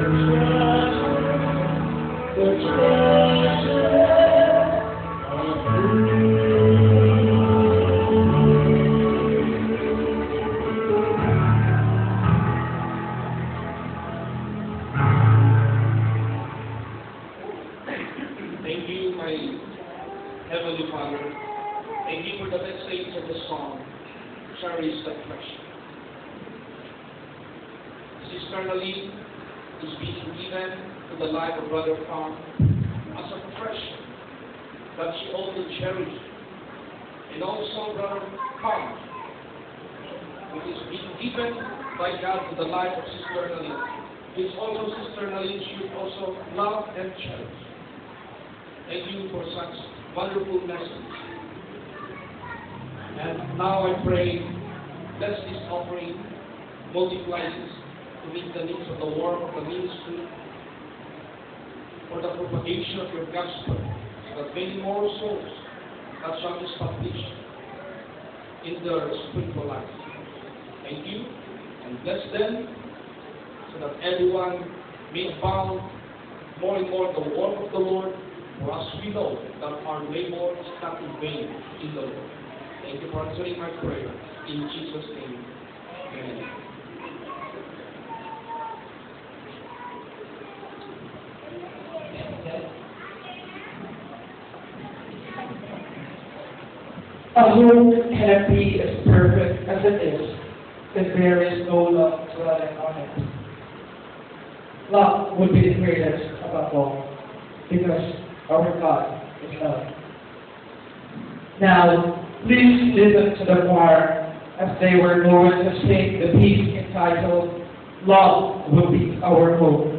Thank you, my Heavenly Father. Thank you for the message of the song, Cherish the Precious. Sister Naline is being given to the life of Brother Fong as a precious that she also cherished. And also Brother Fong, which is being given by God to the life of Sister Naline, which also Sister Naline should also love and cherish. Thank you for such wonderful message. And now I pray, bless this offering, multiply this to meet the needs of the work of the ministry, for the propagation of your gospel, so that many more souls that shall be established in their spiritual life. Thank you, and bless them, so that everyone may abound more and more the work of the Lord. For us, we know that our labor is not in vain in the Lord. Thank you for answering my prayer. In Jesus' name, amen. A home cannot be as perfect as it is if there is no love dwelling on it. Love would be the greatest above all, because our God is love. Now, please listen to the choir as they were going to sing the piece entitled, Love Will Be Our Hope.